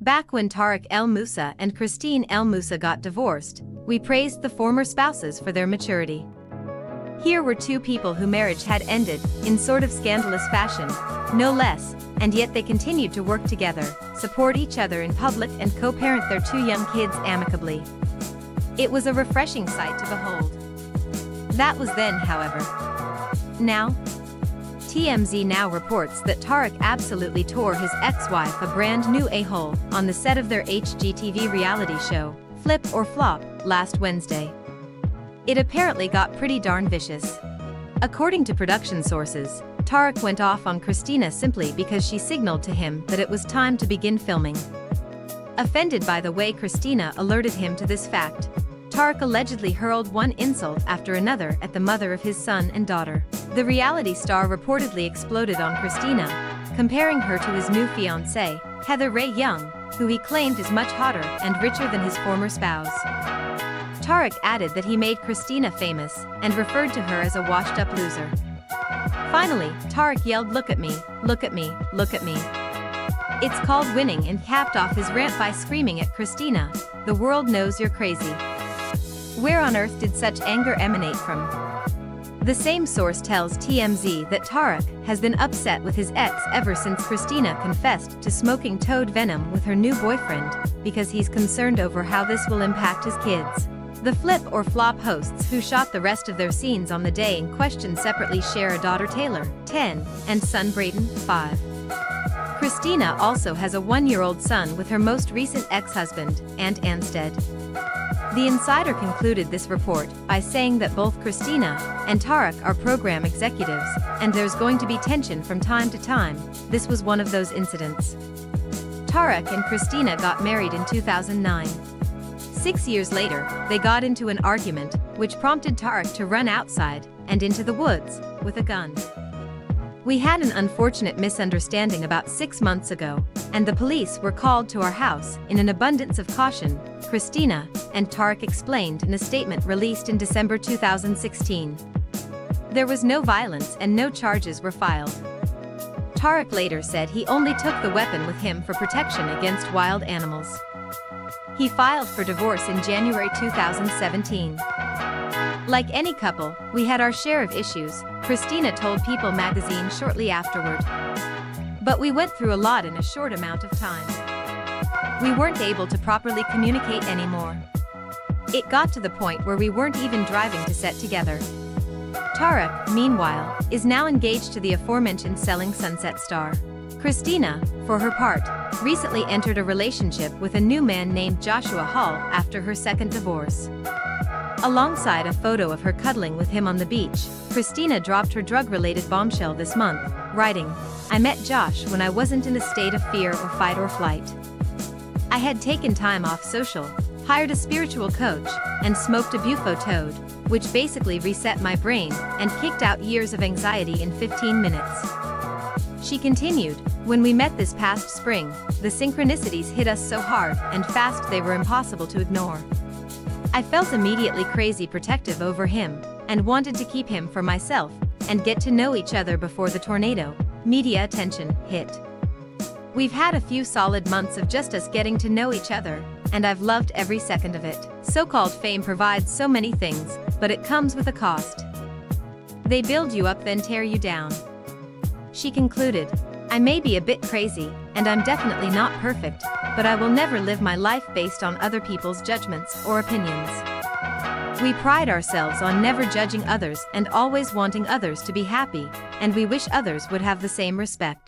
Back when Tarek El Moussa and Christine El Moussa got divorced, we praised the former spouses for their maturity. Here were two people whose marriage had ended, in sort of scandalous fashion, no less, and yet they continued to work together, support each other in public and co-parent their two young kids amicably. It was a refreshing sight to behold. That was then, however. Now? TMZ now reports that Tarik absolutely tore his ex-wife a brand new a-hole on the set of their HGTV reality show, Flip or Flop, last Wednesday. It apparently got pretty darn vicious. According to production sources, Tarik went off on Christina simply because she signaled to him that it was time to begin filming. Offended by the way Christina alerted him to this fact, Tarik allegedly hurled one insult after another at the mother of his son and daughter. The reality star reportedly exploded on Christina, comparing her to his new fiancée, Heather Ray Young, who he claimed is much hotter and richer than his former spouse. Tarik added that he made Christina famous and referred to her as a washed-up loser. Finally, Tarik yelled, "Look at me, look at me, look at me." It's called winning, and capped off his rant by screaming at Christina, "The world knows you're crazy." Where on earth did such anger emanate from? The same source tells TMZ that Tarik has been upset with his ex ever since Christina confessed to smoking toad venom with her new boyfriend, because he's concerned over how this will impact his kids. The Flip or Flop hosts, who shot the rest of their scenes on the day in question, separately share a daughter, Taylor, 10, and son Braden, 5. Christina also has a 1-year-old son with her most recent ex-husband, Ant Anstead. The Insider concluded this report by saying that both Christina and Tarik are program executives, and there's going to be tension from time to time. This was one of those incidents. Tarik and Christina got married in 2009. 6 years later, they got into an argument, which prompted Tarik to run outside and into the woods with a gun. "We had an unfortunate misunderstanding about 6 months ago, and the police were called to our house in an abundance of caution," Christina and Tarik explained in a statement released in December 2016. There was no violence and no charges were filed. Tarik later said he only took the weapon with him for protection against wild animals. He filed for divorce in January 2017. "Like any couple, we had our share of issues," Christina told People magazine shortly afterward. "But we went through a lot in a short amount of time. We weren't able to properly communicate anymore. It got to the point where we weren't even driving to set together." Tarik, meanwhile, is now engaged to the aforementioned Selling Sunset star. Christina, for her part, recently entered a relationship with a new man named Joshua Hall after her second divorce. Alongside a photo of her cuddling with him on the beach, Christina dropped her drug-related bombshell this month, writing, "I met Josh when I wasn't in a state of fear or fight or flight. I had taken time off social, hired a spiritual coach, and smoked a bufo toad, which basically reset my brain and kicked out years of anxiety in 15 minutes. She continued, "When we met this past spring, the synchronicities hit us so hard and fast they were impossible to ignore. I felt immediately crazy protective over him, and wanted to keep him for myself, and get to know each other before the tornado, media attention, hit. We've had a few solid months of just us getting to know each other, and I've loved every second of it." So-called fame provides so many things, but it comes with a cost. They build you up then tear you down. She concluded, "I may be a bit crazy, and I'm definitely not perfect, but I will never live my life based on other people's judgments or opinions. We pride ourselves on never judging others and always wanting others to be happy, and we wish others would have the same respect."